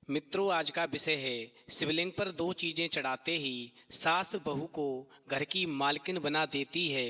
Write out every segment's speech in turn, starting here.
मित्रों, आज का विषय है शिवलिंग पर दो चीजें चढ़ाते ही सास बहू को घर की मालकिन बना देती है।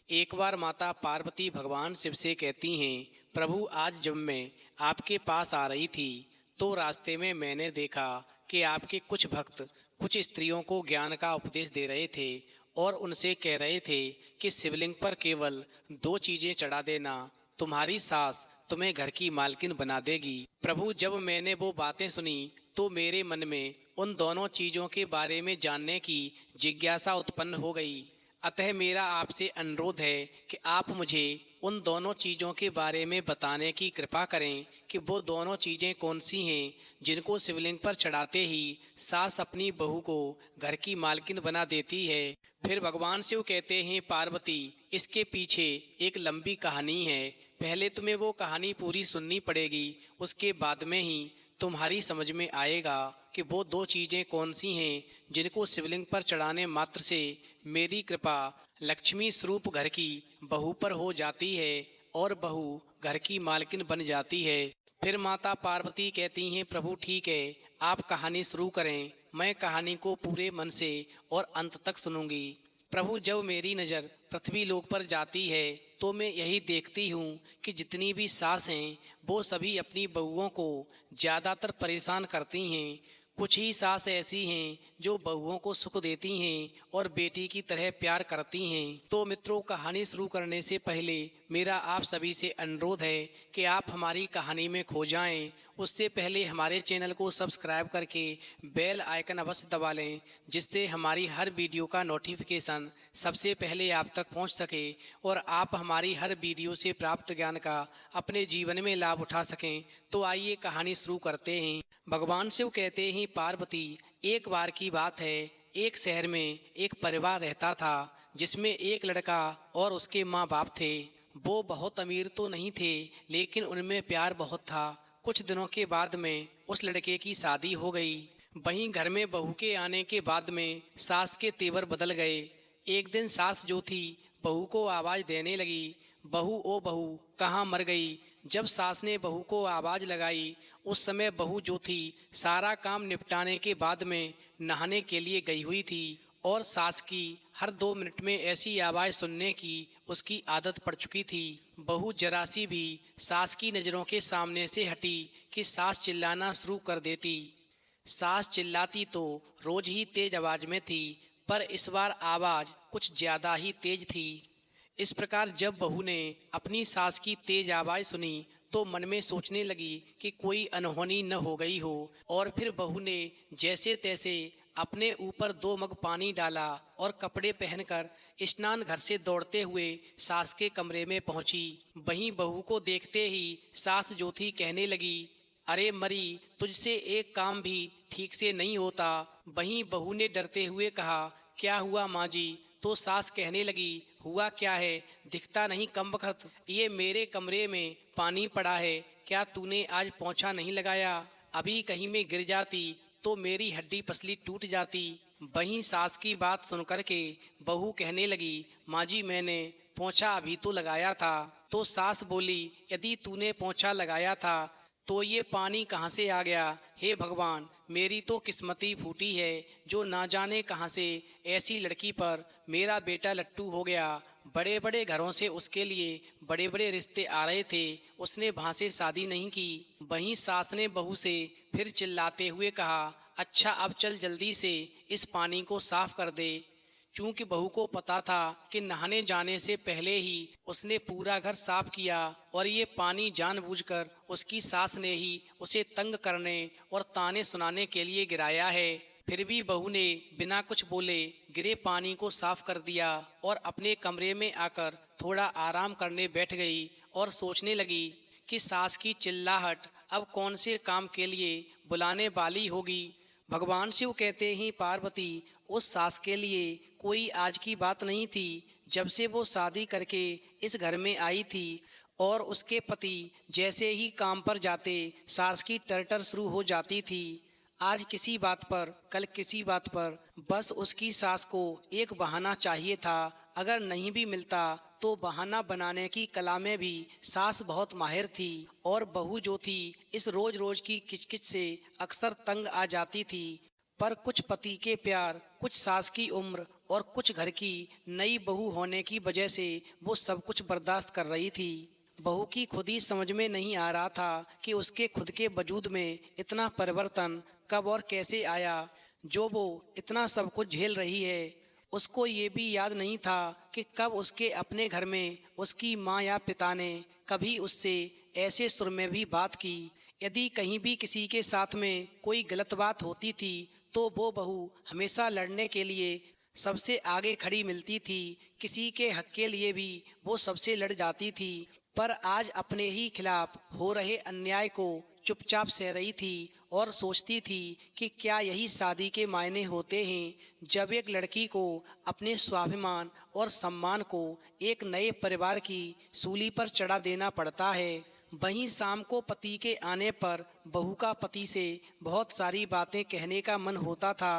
एक बार माता पार्वती भगवान शिव से कहती हैं, प्रभु आज जब मैं आपके पास आ रही थी तो रास्ते में मैंने देखा कि आपके कुछ भक्त कुछ स्त्रियों को ज्ञान का उपदेश दे रहे थे और उनसे कह रहे थे कि शिवलिंग पर केवल दो चीजें चढ़ा देना, तुम्हारी सास तुम्हें घर की मालकिन बना देगी। प्रभु, जब मैंने वो बातें सुनी तो मेरे मन में उन दोनों चीजों के बारे में जानने की जिज्ञासा उत्पन्न हो गई। अतः मेरा आपसे अनुरोध है कि आप मुझे उन दोनों चीजों के बारे में बताने की कृपा करें कि वो दोनों चीजें कौन सी हैं जिनको शिवलिंग पर चढ़ाते ही सास अपनी बहू को घर की मालकिन बना देती है। फिर भगवान शिव कहते हैं, पार्वती, इसके पीछे एक लंबी कहानी है। पहले तुम्हें वो कहानी पूरी सुननी पड़ेगी, उसके बाद में ही तुम्हारी समझ में आएगा कि वो दो चीजें कौन सी हैं जिनको शिवलिंग पर चढ़ाने मात्र से मेरी कृपा लक्ष्मी स्वरूप घर की बहू पर हो जाती है और बहू घर की मालकिन बन जाती है। फिर माता पार्वती कहती हैं, प्रभु ठीक है, आप कहानी शुरू करें, मैं कहानी को पूरे मन से और अंत तक सुनूंगी। प्रभु, जब मेरी नज़र पृथ्वी लोक पर जाती है तो मैं यही देखती हूँ कि जितनी भी सास हैं वो सभी अपनी बहुओं को ज़्यादातर परेशान करती हैं। कुछ ही सास ऐसी हैं जो बहुओं को सुख देती हैं और बेटी की तरह प्यार करती हैं। तो मित्रों, कहानी शुरू करने से पहले मेरा आप सभी से अनुरोध है कि आप हमारी कहानी में खो जाएं। उससे पहले हमारे चैनल को सब्सक्राइब करके बेल आइकन अवश्य दबा लें, जिससे हमारी हर वीडियो का नोटिफिकेशन सबसे पहले आप तक पहुंच सके और आप हमारी हर वीडियो से प्राप्त ज्ञान का अपने जीवन में लाभ उठा सकें। तो आइए कहानी शुरू करते हैं। भगवान शिव कहते हैं, पार्वती, एक बार की बात है, एक शहर में एक परिवार रहता था जिसमें एक लड़का और उसके माँ बाप थे। वो बहुत अमीर तो नहीं थे, लेकिन उनमें प्यार बहुत था। कुछ दिनों के बाद में उस लड़के की शादी हो गई। वहीं घर में बहू के आने के बाद में सास के तेवर बदल गए। एक दिन सास जो थी बहू को आवाज देने लगी, बहू ओ बहू, कहाँ मर गई। जब सास ने बहू को आवाज लगाई, उस समय बहू जो थी सारा काम निपटाने के बाद में नहाने के लिए गई हुई थी और सास की हर 2 मिनट में ऐसी आवाज सुनने की उसकी आदत पड़ चुकी थी। बहू जरा सी भी सास की नज़रों के सामने से हटी कि सास चिल्लाना शुरू कर देती। सास चिल्लाती तो रोज ही तेज आवाज में थी, पर इस बार आवाज कुछ ज्यादा ही तेज थी। इस प्रकार जब बहू ने अपनी सास की तेज आवाज सुनी तो मन में सोचने लगी कि कोई अनहोनी न हो गई हो, और फिर बहू ने जैसे तैसे अपने ऊपर 2 मग पानी डाला और कपड़े पहनकर स्नान घर से दौड़ते हुए सास के कमरे में पहुंची। वहीं बहू को देखते ही सास जो थी कहने लगी, अरे मरी, तुझसे एक काम भी ठीक से नहीं होता। वहीं बहू ने डरते हुए कहा, क्या हुआ माँ जी। तो सास कहने लगी, हुआ क्या है, दिखता नहीं कमबख्त, ये मेरे कमरे में पानी पड़ा है, क्या तूने आज पोंछा नहीं लगाया। अभी कहीं में गिर जाती तो मेरी हड्डी पसली टूट जाती। वहीं सास की बात सुनकर के बहू कहने लगी, माँ जी, मैंने पोंछा अभी तो लगाया था। तो सास बोली, यदि तूने पोंछा लगाया था तो ये पानी कहाँ से आ गया। हे भगवान, मेरी तो किस्मती फूटी है, जो ना जाने कहाँ से ऐसी लड़की पर मेरा बेटा लट्टू हो गया। बड़े बड़े घरों से उसके लिए बड़े बड़े रिश्ते आ रहे थे, उसने वहाँ से शादी नहीं की। वहीं सास ने बहू से फिर चिल्लाते हुए कहा, अच्छा अब चल जल्दी से इस पानी को साफ कर दे। चूंकि बहू को पता था कि नहाने जाने से पहले ही उसने पूरा घर साफ किया और ये पानी जानबूझकर उसकी सास ने ही उसे तंग करने और ताने सुनाने के लिए गिराया है। फिर भी बहू ने बिना कुछ बोले गिरे पानी को साफ कर दिया और अपने कमरे में आकर थोड़ा आराम करने बैठ गई और सोचने लगी कि सास की चिल्लाहट अब कौन से काम के लिए बुलाने वाली होगी। भगवान शिव कहते हैं, पार्वती, उस सास के लिए कोई आज की बात नहीं थी। जब से वो शादी करके इस घर में आई थी और उसके पति जैसे ही काम पर जाते सास की टरटर शुरू हो जाती थी। आज किसी बात पर, कल किसी बात पर, बस उसकी सास को एक बहाना चाहिए था। अगर नहीं भी मिलता तो बहाना बनाने की कला में भी सास बहुत माहिर थी और बहू जो थी इस रोज रोज की किचकिच से अक्सर तंग आ जाती थी। पर कुछ पति के प्यार, कुछ सास की उम्र और कुछ घर की नई बहू होने की वजह से वो सब कुछ बर्दाश्त कर रही थी। बहू की खुद ही समझ में नहीं आ रहा था कि उसके खुद के वजूद में इतना परिवर्तन कब और कैसे आया जो वो इतना सब कुछ झेल रही है। उसको ये भी याद नहीं था कि कब उसके अपने घर में उसकी माँ या पिता ने कभी उससे ऐसे सुर में भी बात की। यदि कहीं भी किसी के साथ में कोई गलत बात होती थी तो वो बहू हमेशा लड़ने के लिए सबसे आगे खड़ी मिलती थी। किसी के हक के लिए भी वो सबसे लड़ जाती थी। पर आज अपने ही खिलाफ हो रहे अन्याय को चुपचाप सह रही थी और सोचती थी कि क्या यही शादी के मायने होते हैं जब एक लड़की को अपने स्वाभिमान और सम्मान को एक नए परिवार की सूली पर चढ़ा देना पड़ता है। वहीं शाम को पति के आने पर बहू का पति से बहुत सारी बातें कहने का मन होता था।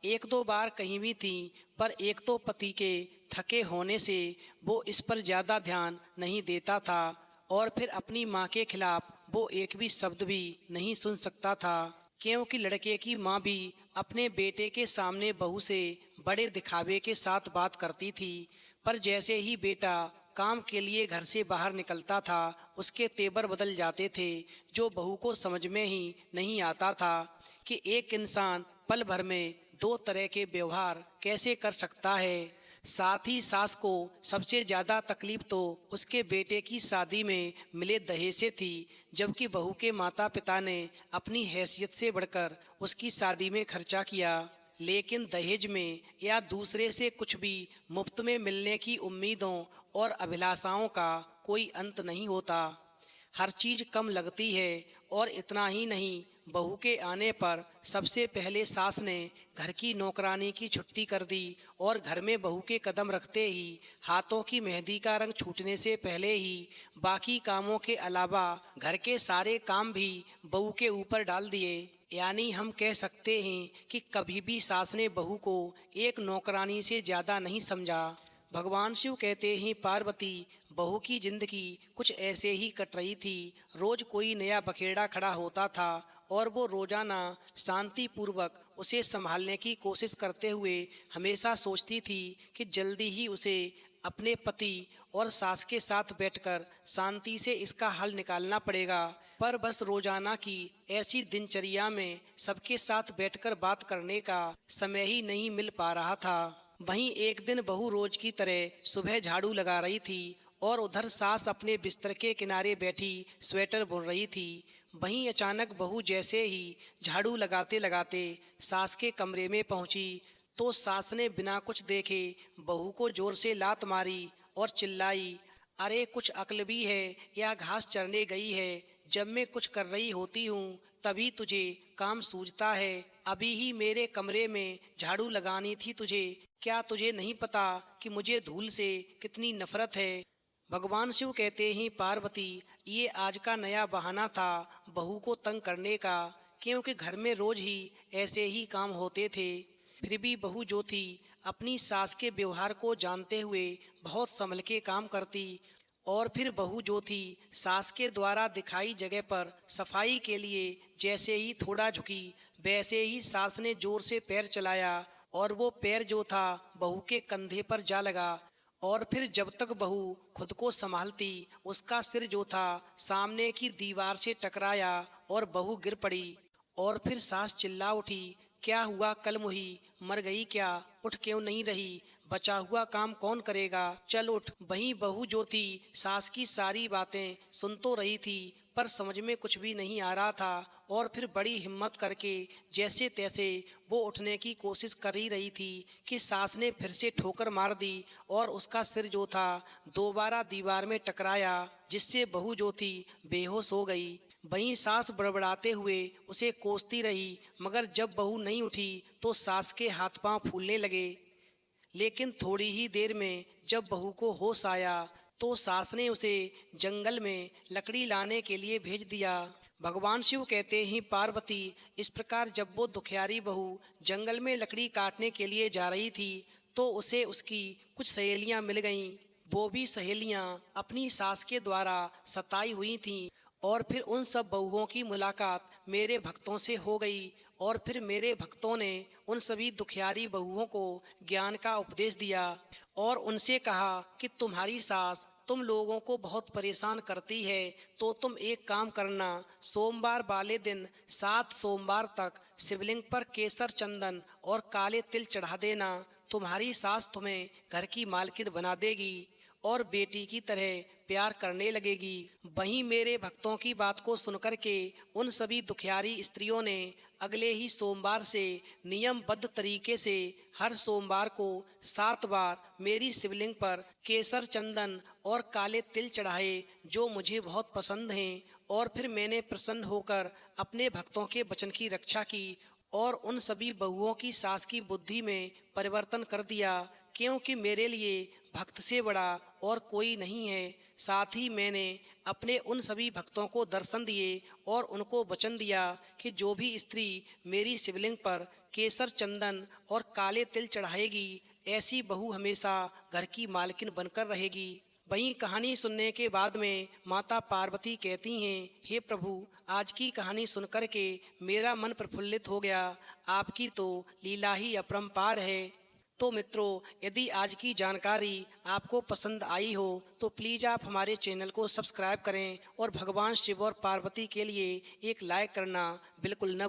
एक दो बार कहीं भी थी, पर एक तो पति के थके होने से वो इस पर ज़्यादा ध्यान नहीं देता था और फिर अपनी माँ के खिलाफ वो एक भी शब्द भी नहीं सुन सकता था, क्योंकि लड़के की माँ भी अपने बेटे के सामने बहू से बड़े दिखावे के साथ बात करती थी। पर जैसे ही बेटा काम के लिए घर से बाहर निकलता था उसके तेवर बदल जाते थे, जो बहू को समझ में ही नहीं आता था कि एक इंसान पल भर में दो तरह के व्यवहार कैसे कर सकता है। साथ ही सास को सबसे ज़्यादा तकलीफ तो उसके बेटे की शादी में मिले दहेज से थी, जबकि बहू के माता पिता ने अपनी हैसियत से बढ़कर उसकी शादी में खर्चा किया। लेकिन दहेज में या दूसरे से कुछ भी मुफ्त में मिलने की उम्मीदों और अभिलाषाओं का कोई अंत नहीं होता। हर चीज़ कम लगती है। और इतना ही नहीं, बहू के आने पर सबसे पहले सास ने घर की नौकरानी की छुट्टी कर दी और घर में बहू के कदम रखते ही हाथों की मेहंदी का रंग छूटने से पहले ही बाकी कामों के अलावा घर के सारे काम भी बहू के ऊपर डाल दिए। यानी हम कह सकते हैं कि कभी भी सास ने बहू को एक नौकरानी से ज़्यादा नहीं समझा। भगवान शिव कहते हैं पार्वती बहू की जिंदगी कुछ ऐसे ही कट रही थी। रोज कोई नया बखेड़ा खड़ा होता था और वो रोजाना शांति पूर्वक उसे संभालने की कोशिश करते हुए हमेशा सोचती थी कि जल्दी ही उसे अपने पति और सास के साथ बैठकर शांति से इसका हल निकालना पड़ेगा। पर बस रोजाना की ऐसी दिनचर्या में सबके साथ बैठकर बात करने का समय ही नहीं मिल पा रहा था। वहीं एक दिन बहू रोज की तरह सुबह झाड़ू लगा रही थी और उधर सास अपने बिस्तर के किनारे बैठी स्वेटर बुन रही थी। वहीं अचानक बहू जैसे ही झाड़ू लगाते लगाते सास के कमरे में पहुंची तो सास ने बिना कुछ देखे बहू को जोर से लात मारी और चिल्लाई, अरे कुछ अक्ल भी है या घास चरने गई है? जब मैं कुछ कर रही होती हूँ तभी तुझे काम सूझता है। अभी ही मेरे कमरे में झाड़ू लगानी थी तुझे। क्या तुझे नहीं पता कि मुझे धूल से कितनी नफरत है? भगवान शिव कहते हैं पार्वती ये आज का नया बहाना था बहू को तंग करने का, क्योंकि घर में रोज ही ऐसे ही काम होते थे। फिर भी बहू जो थी अपनी सास के व्यवहार को जानते हुए बहुत संभल के काम करती। और फिर बहू जो थी सास के द्वारा दिखाई जगह पर सफाई के लिए जैसे ही थोड़ा झुकी वैसे ही सास ने जोर से पैर चलाया और वो पैर जो था बहू के कंधे पर जा लगा। और फिर जब तक बहू खुद को संभालती उसका सिर जो था सामने की दीवार से टकराया और बहू गिर पड़ी। और फिर सास चिल्ला उठी, क्या हुआ कल मुही, मर गई क्या? उठ क्यों नहीं रही? बचा हुआ काम कौन करेगा? चल उठ। वहीं बहू जो थी सास की सारी बातें सुन तो रही थी पर समझ में कुछ भी नहीं आ रहा था। और फिर बड़ी हिम्मत करके जैसे तैसे वो उठने की कोशिश कर ही रही थी कि सास ने फिर से ठोकर मार दी और उसका सिर जो था दोबारा दीवार में टकराया, जिससे बहू जो थी बेहोश हो गई। वहीं सास बड़बड़ाते हुए उसे कोसती रही, मगर जब बहू नहीं उठी तो सास के हाथ पांव फूलने लगे। लेकिन थोड़ी ही देर में जब बहू को होश आया तो सास ने उसे जंगल में लकड़ी लाने के लिए भेज दिया। भगवान शिव कहते हैं पार्वती इस प्रकार जब वो दुखियारी बहू जंगल में लकड़ी काटने के लिए जा रही थी तो उसे उसकी कुछ सहेलियां मिल गईं। वो भी सहेलियां अपनी सास के द्वारा सताई हुई थीं और फिर उन सब बहुओं की मुलाकात मेरे भक्तों से हो गई और फिर मेरे भक्तों ने उन सभी दुखियारी बहुओं को ज्ञान का उपदेश दिया और उनसे कहा कि तुम्हारी सास तुम लोगों को बहुत परेशान करती है, तो तुम एक काम करना, सोमवार वाले दिन 7 सोमवार तक शिवलिंग पर केसर चंदन और काले तिल चढ़ा देना। तुम्हारी सास तुम्हें घर की मालकिन बना देगी और बेटी की तरह प्यार करने लगेगी। वहीं मेरे भक्तों की बात को सुनकर के उन सभी दुखियारी स्त्रियों ने अगले ही सोमवार से नियमबद्ध तरीके से हर सोमवार को 7 बार मेरी शिवलिंग पर केसर चंदन और काले तिल चढ़ाए, जो मुझे बहुत पसंद हैं। और फिर मैंने प्रसन्न होकर अपने भक्तों के वचन की रक्षा की और उन सभी बहुओं की सास की बुद्धि में परिवर्तन कर दिया, क्योंकि मेरे लिए भक्त से बड़ा और कोई नहीं है। साथ ही मैंने अपने उन सभी भक्तों को दर्शन दिए और उनको वचन दिया कि जो भी स्त्री मेरी शिवलिंग पर केसर चंदन और काले तिल चढ़ाएगी, ऐसी बहू हमेशा घर की मालकिन बनकर रहेगी। वहीं कहानी सुनने के बाद में माता पार्वती कहती हैं, हे प्रभु, आज की कहानी सुनकर के मेरा मन प्रफुल्लित हो गया। आपकी तो लीला ही अपरंपार है। तो मित्रों, यदि आज की जानकारी आपको पसंद आई हो तो प्लीज़ आप हमारे चैनल को सब्सक्राइब करें और भगवान शिव और पार्वती के लिए एक लाइक करना बिल्कुल न